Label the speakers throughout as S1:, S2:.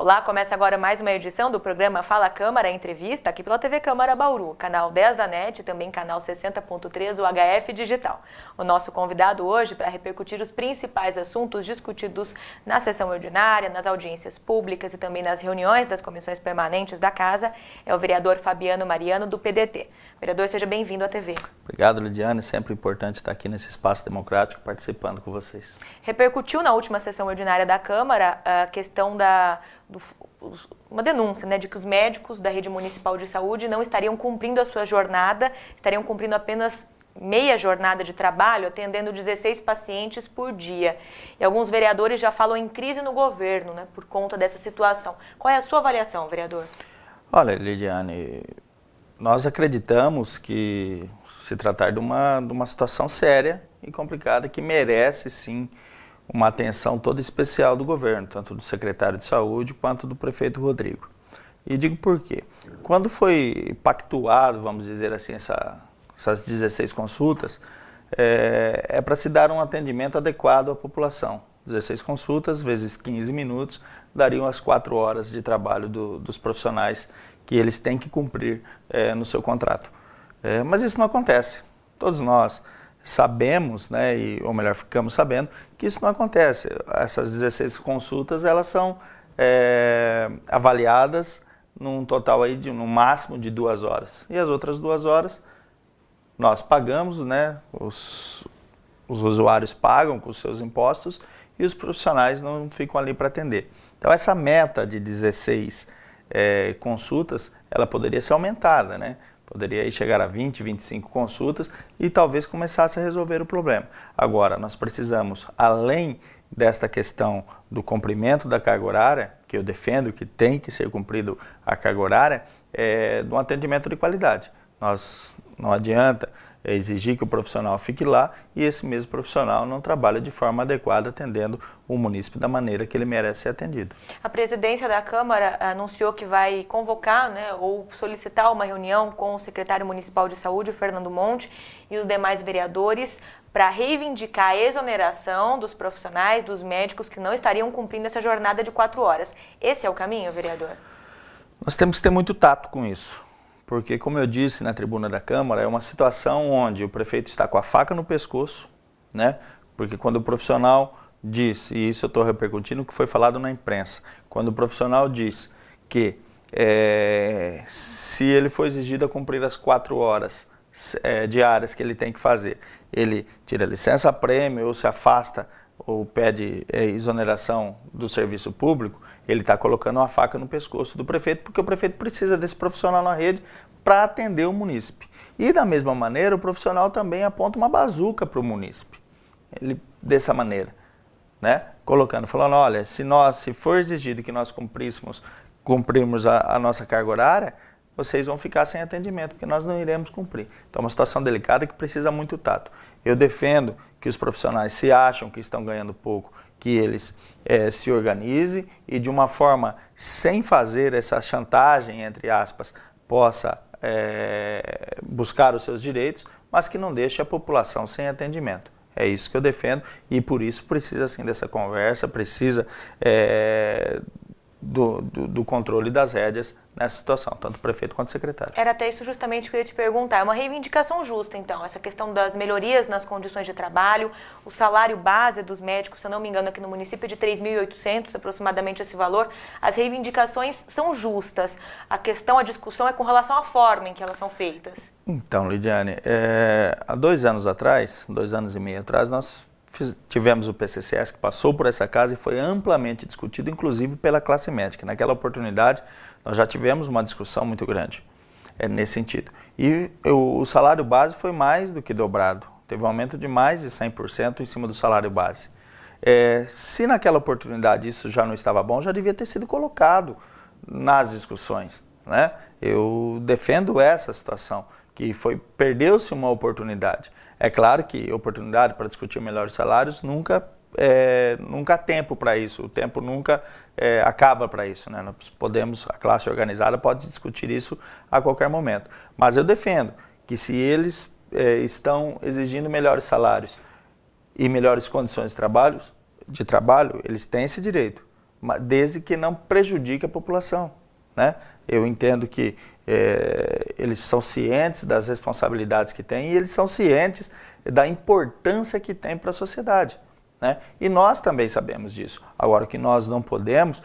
S1: Olá, começa agora mais uma edição do programa Fala Câmara Entrevista, aqui pela TV Câmara Bauru, canal 10 da NET e também canal 60.3 UHF Digital. O nosso convidado hoje para repercutir os principais assuntos discutidos na sessão ordinária, nas audiências públicas e também nas reuniões das comissões permanentes da Casa é o vereador Fabiano Mariano, do PDT. Vereador, seja bem-vindo à TV.
S2: Obrigado, Lidiane. É sempre importante estar aqui nesse espaço democrático participando com vocês.
S1: Repercutiu na última sessão ordinária da Câmara a questão uma denúncia, de que os médicos da rede municipal de saúde não estariam cumprindo a sua jornada, estariam cumprindo apenas meia jornada de trabalho, atendendo 16 pacientes por dia. E alguns vereadores já falam em crise no governo, por conta dessa situação. Qual é a sua avaliação, vereador?
S2: Olha, Lidiane, nós acreditamos que se tratar de uma situação séria e complicada que merece, sim, uma atenção toda especial do governo, tanto do secretário de saúde quanto do prefeito Rodrigo. E digo por quê. Quando foi pactuado, vamos dizer assim, essas 16 consultas, é para se dar um atendimento adequado à população. 16 consultas, vezes 15 minutos, dariam as 4 horas de trabalho dos profissionais que eles têm que cumprir no seu contrato. Mas isso não acontece. Todos nós sabemos, ou melhor, ficamos sabendo, que isso não acontece. Essas 16 consultas, elas são avaliadas num total aí no máximo de 2 horas. E as outras 2 horas, nós pagamos, os usuários pagam com os seus impostos e os profissionais não ficam ali para atender. Então, essa meta de 16 consultas, ela poderia ser aumentada, Poderia chegar a 20, 25 consultas e talvez começasse a resolver o problema. Agora, nós precisamos, além desta questão do cumprimento da carga horária, que eu defendo que tem que ser cumprido a carga horária, de um atendimento de qualidade. Não adianta exigir que o profissional fique lá e esse mesmo profissional não trabalha de forma adequada atendendo o munícipe da maneira que ele merece ser atendido.
S1: A presidência da Câmara anunciou que vai convocar ou solicitar uma reunião com o secretário municipal de saúde, Fernando Monte, e os demais vereadores para reivindicar a exoneração dos profissionais, dos médicos que não estariam cumprindo essa jornada de 4 horas. Esse é o caminho, vereador?
S2: Nós temos que ter muito tato com isso. Porque, como eu disse na tribuna da Câmara, é uma situação onde o prefeito está com a faca no pescoço, Porque quando o profissional diz, e isso eu estou repercutindo o que foi falado na imprensa, quando o profissional diz que se ele for exigido a cumprir as 4 horas diárias que ele tem que fazer, ele tira licença-prêmio ou se afasta ou pede exoneração do serviço público, ele está colocando uma faca no pescoço do prefeito, porque o prefeito precisa desse profissional na rede para atender o munícipe. E da mesma maneira, o profissional também aponta uma bazuca para o munícipe, dessa maneira, falando, olha, se for exigido que nós cumprimos a nossa carga horária, vocês vão ficar sem atendimento, porque nós não iremos cumprir. Então é uma situação delicada que precisa muito tato. Eu defendo que os profissionais, se acham que estão ganhando pouco, que eles se organizem e de uma forma, sem fazer essa chantagem, entre aspas, possa buscar os seus direitos, mas que não deixe a população sem atendimento. É isso que eu defendo e por isso precisa sim dessa conversa, precisa do controle das rédeas nessa situação, tanto o prefeito quanto o secretário.
S1: Era até isso justamente que eu ia te perguntar. É uma reivindicação justa, então, essa questão das melhorias nas condições de trabalho, o salário base dos médicos, se eu não me engano, aqui no município de 3.800, aproximadamente esse valor. As reivindicações são justas. A discussão é com relação à forma em que elas são feitas.
S2: Então, Lidiane, há 2 anos atrás, 2 anos e meio atrás, nós tivemos o PCCS que passou por essa casa e foi amplamente discutido, inclusive pela classe médica. Naquela oportunidade, nós já tivemos uma discussão muito grande nesse sentido. E o salário base foi mais do que dobrado. Teve um aumento de mais de 100% em cima do salário base. Se naquela oportunidade isso já não estava bom, já devia ter sido colocado nas discussões, Eu defendo essa situação, que perdeu-se uma oportunidade. É claro que oportunidade para discutir melhores salários nunca há tempo para isso, o tempo nunca acaba para isso. A classe organizada pode discutir isso a qualquer momento. Mas eu defendo que se eles estão exigindo melhores salários e melhores condições de trabalho, eles têm esse direito. desde que não prejudique a população, né? Eu entendo que eles são cientes das responsabilidades que têm e eles são cientes da importância que tem para a sociedade, né? E nós também sabemos disso. Agora, o que nós não podemos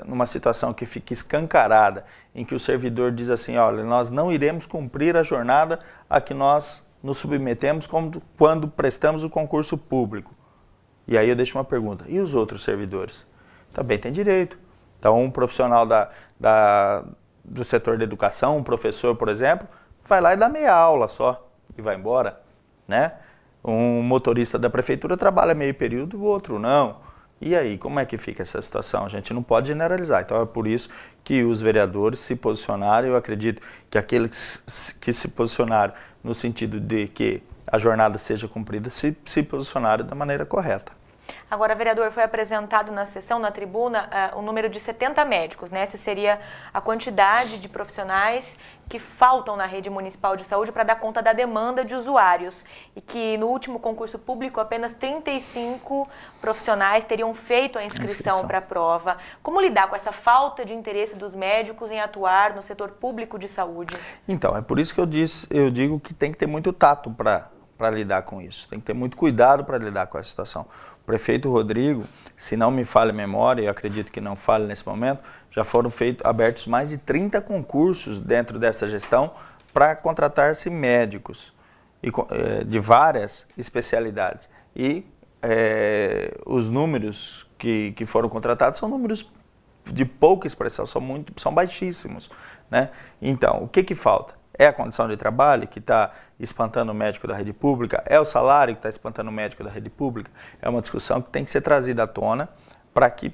S2: numa situação que fica escancarada, em que o servidor diz assim, olha, nós não iremos cumprir a jornada a que nós nos submetemos quando prestamos o concurso público. E aí eu deixo uma pergunta, e os outros servidores? Também tem direito. Então, um profissional do setor da educação, um professor, por exemplo, vai lá e dá meia aula só e vai embora, né? Um motorista da prefeitura trabalha meio período, o outro não. E aí, como é que fica essa situação? A gente não pode generalizar. Então, é por isso que os vereadores se posicionaram. Eu acredito que aqueles que se posicionaram no sentido de que a jornada seja cumprida, se posicionaram da maneira correta.
S1: Agora, vereador, foi apresentado na sessão, na tribuna, o número de 70 médicos, né? Essa seria a quantidade de profissionais que faltam na rede municipal de saúde para dar conta da demanda de usuários. E que no último concurso público, apenas 35 profissionais teriam feito a inscrição para a prova. Como lidar com essa falta de interesse dos médicos em atuar no setor público de saúde? Então,
S2: é por isso que eu digo que tem que ter muito tato para lidar com isso. Tem que ter muito cuidado para lidar com essa situação. O prefeito Rodrigo, se não me falha a memória, eu acredito que não falha nesse momento, já foram abertos mais de 30 concursos dentro dessa gestão para contratar-se médicos de várias especialidades. E os números que foram contratados são números de pouca expressão, são baixíssimos, né? Então, o que falta? É a condição de trabalho que está espantando o médico da rede pública? É o salário que está espantando o médico da rede pública? É uma discussão que tem que ser trazida à tona para que,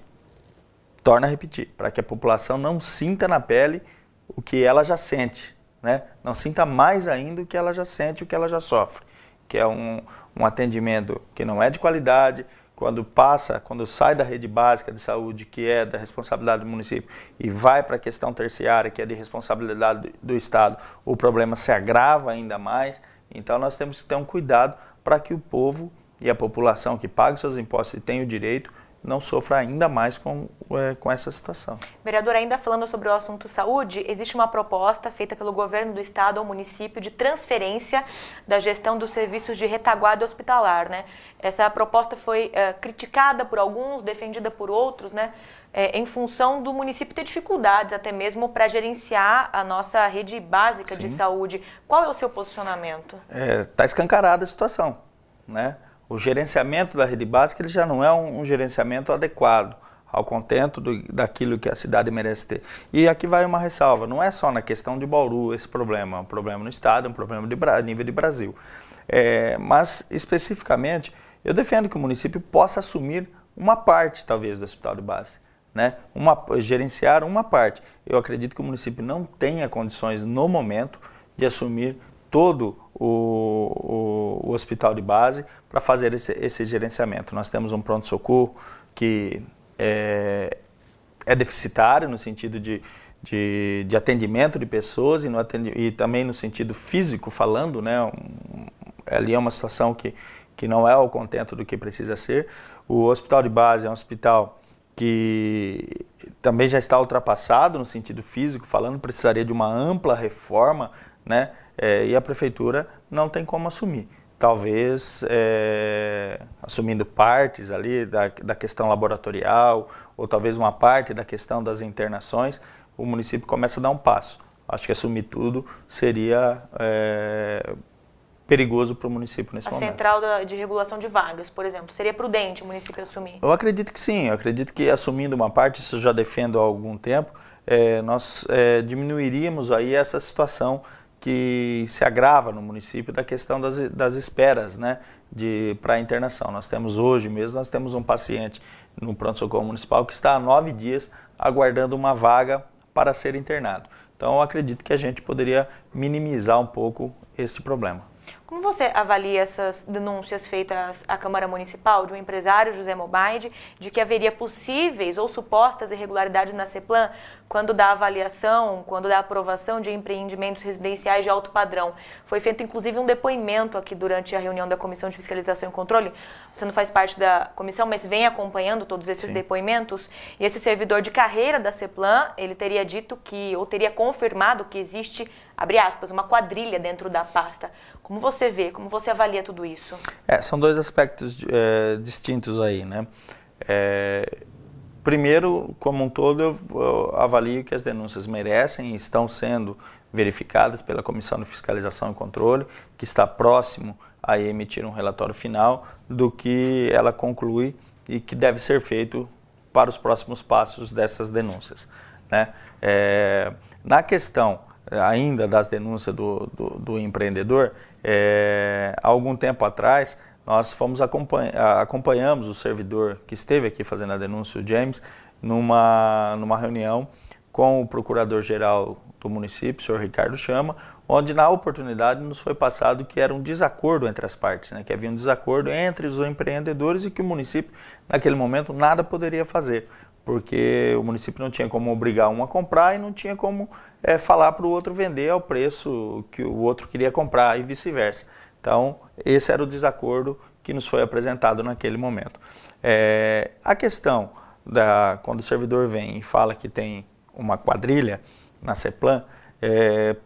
S2: torna a repetir, para que a população não sinta na pele o que ela já sente, né? Não sinta mais ainda o que ela já sente, o que ela já sofre, que é um atendimento que não é de qualidade. Quando sai da rede básica de saúde, que é da responsabilidade do município, e vai para a questão terciária, que é de responsabilidade do Estado, o problema se agrava ainda mais. Então, nós temos que ter um cuidado para que o povo e a população que paga seus impostos e tem o direito não sofra ainda mais com essa situação.
S1: Vereador, ainda falando sobre o assunto saúde, existe uma proposta feita pelo governo do estado ao município de transferência da gestão dos serviços de retaguarda hospitalar, né? Essa proposta foi criticada por alguns, defendida por outros, né? Em função do município ter dificuldades até mesmo para gerenciar a nossa rede básica de saúde. Qual é o seu posicionamento?
S2: Está escancarada a situação, né? O gerenciamento da rede básica ele já não é um gerenciamento adequado ao contento daquilo que a cidade merece ter. E aqui vai uma ressalva, não é só na questão de Bauru esse problema, é um problema no estado, é um problema a nível de Brasil. Mas, especificamente, eu defendo que o município possa assumir uma parte, talvez, do hospital de base, né? Gerenciar uma parte. Eu acredito que o município não tenha condições, no momento, de assumir todo o hospital de base para fazer esse gerenciamento. Nós temos um pronto-socorro que é deficitário no sentido de atendimento de pessoas e também no sentido físico falando, né? Ali é uma situação que não é ao contento do que precisa ser. O hospital de base é um hospital que também já está ultrapassado no sentido físico falando, precisaria de uma ampla reforma, né? E a prefeitura não tem como assumir. Talvez assumindo partes ali da questão laboratorial, ou talvez uma parte da questão das internações, o município começa a dar um passo. Acho que assumir tudo seria perigoso para o município nesse momento.
S1: A central de regulação de vagas, por exemplo, seria prudente o município assumir?
S2: Eu acredito que sim, eu acredito que assumindo uma parte, isso eu já defendo há algum tempo, nós diminuiríamos aí essa situação que se agrava no município da questão das esperas, né, para a internação. Nós temos hoje mesmo, nós temos um paciente no pronto-socorro municipal que está há 9 dias aguardando uma vaga para ser internado. Então, eu acredito que a gente poderia minimizar um pouco este problema.
S1: Como você avalia essas denúncias feitas à Câmara Municipal de um empresário, José Mobaide, de que haveria possíveis ou supostas irregularidades na CEPLAN quando da avaliação, quando da aprovação de empreendimentos residenciais de alto padrão? Foi feito inclusive um depoimento aqui durante a reunião da Comissão de Fiscalização e Controle. Você não faz parte da comissão, mas vem acompanhando todos esses depoimentos. E esse servidor de carreira da CEPLAN, ele teria dito que, ou teria confirmado que existe, abre aspas, uma quadrilha dentro da pasta. Como você vê, como você avalia tudo isso?
S2: São dois aspectos distintos aí, né? Primeiro, como um todo, eu avalio que as denúncias merecem e estão sendo verificadas pela Comissão de Fiscalização e Controle, que está próximo a emitir um relatório final do que ela conclui e que deve ser feito para os próximos passos dessas denúncias, né? Na questão ainda das denúncias do empreendedor, há algum tempo atrás, nós acompanhamos o servidor que esteve aqui fazendo a denúncia, o James, numa reunião com o procurador-geral do município, o senhor Ricardo Chama, onde na oportunidade nos foi passado que era um desacordo entre as partes, né, que havia um desacordo entre os empreendedores e que o município, naquele momento, nada poderia fazer, porque o município não tinha como obrigar um a comprar e não tinha como falar para o outro vender ao preço que o outro queria comprar e vice-versa. Então, esse era o desacordo que nos foi apresentado naquele momento. A questão, quando o servidor vem e fala que tem uma quadrilha na CEPLAN,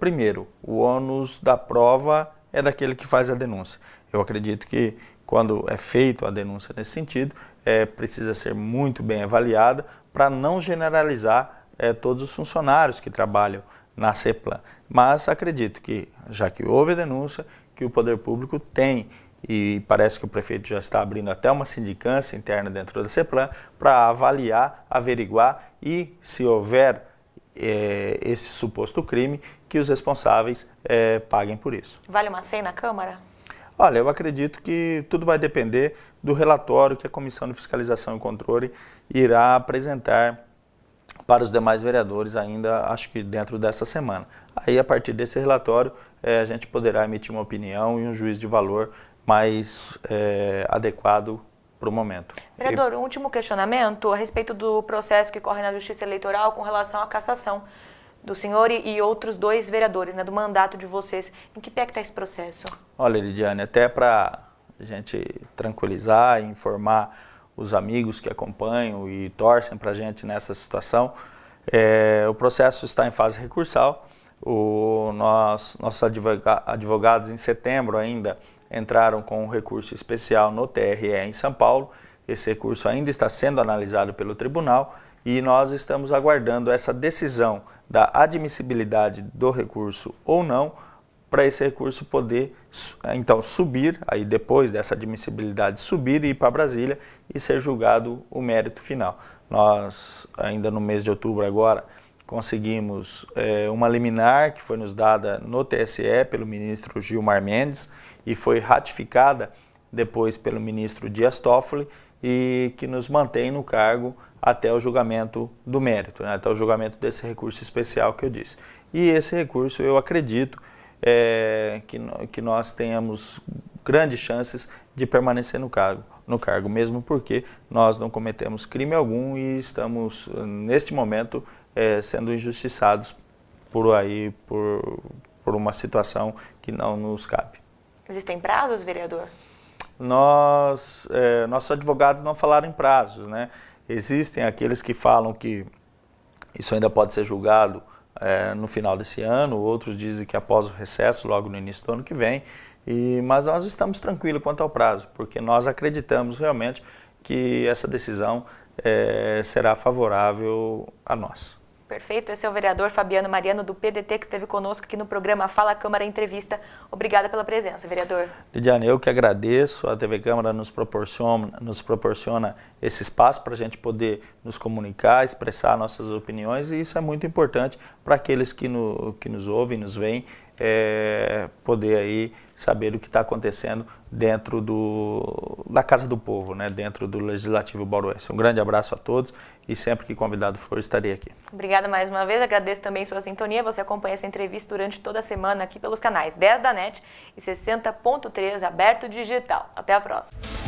S2: primeiro, o ônus da prova é daquele que faz a denúncia. Eu acredito que quando é feita a denúncia nesse sentido, precisa ser muito bem avaliada para não generalizar todos os funcionários que trabalham na CEPLAN. Mas acredito que, já que houve a denúncia, que o poder público tem, e parece que o prefeito já está abrindo até uma sindicância interna dentro da CEPLAN, para avaliar, averiguar e, se houver esse suposto crime, que os responsáveis paguem por isso.
S1: Vale uma SEI na Câmara?
S2: Olha, eu acredito que tudo vai depender do relatório que a Comissão de Fiscalização e Controle irá apresentar para os demais vereadores ainda, acho que dentro dessa semana. Aí, a partir desse relatório, a gente poderá emitir uma opinião e um juízo de valor mais adequado para o momento.
S1: Vereador, um último questionamento a respeito do processo que corre na Justiça Eleitoral com relação à cassação do senhor e outros 2 vereadores, né, do mandato de vocês. Em que pé que está esse processo?
S2: Olha, Lidiane, até para a gente tranquilizar e informar os amigos que acompanham e torcem para a gente nessa situação, o processo está em fase recursal. Nossos advogados em setembro ainda entraram com um recurso especial no TRE em São Paulo. Esse recurso ainda está sendo analisado pelo tribunal e nós estamos aguardando essa decisão da admissibilidade do recurso ou não, para esse recurso poder, então, subir, aí depois dessa admissibilidade, subir e ir para Brasília e ser julgado o mérito final. Nós, ainda no mês de outubro agora, conseguimos uma liminar que foi nos dada no TSE pelo ministro Gilmar Mendes e foi ratificada depois pelo ministro Dias Toffoli e que nos mantém no cargo até o julgamento do mérito, né, até o julgamento desse recurso especial que eu disse. E esse recurso, eu acredito, que nós tenhamos grandes chances de permanecer no cargo, mesmo porque nós não cometemos crime algum e estamos, neste momento, sendo injustiçados por uma situação que não nos cabe.
S1: Existem prazos, vereador?
S2: Nossos advogados não falaram em prazos, né? Existem aqueles que falam que isso ainda pode ser julgado no final desse ano, outros dizem que após o recesso, logo no início do ano que vem, mas nós estamos tranquilos quanto ao prazo, porque nós acreditamos realmente que essa decisão será favorável a nós.
S1: Perfeito, esse é o vereador Fabiano Mariano do PDT que esteve conosco aqui no programa Fala Câmara Entrevista. Obrigada pela presença, vereador.
S2: Lidiane, eu que agradeço, a TV Câmara nos proporciona esse espaço para a gente poder nos comunicar, expressar nossas opiniões e isso é muito importante para aqueles que nos ouvem, nos veem, poder aí saber o que está acontecendo dentro da Casa do Povo, né, dentro do Legislativo Bauruense. Um grande abraço a todos e sempre que convidado for, estarei aqui.
S1: Obrigada mais uma vez, agradeço também sua sintonia. Você acompanha essa entrevista durante toda a semana aqui pelos canais 10 da NET e 60.3 Aberto Digital. Até a próxima.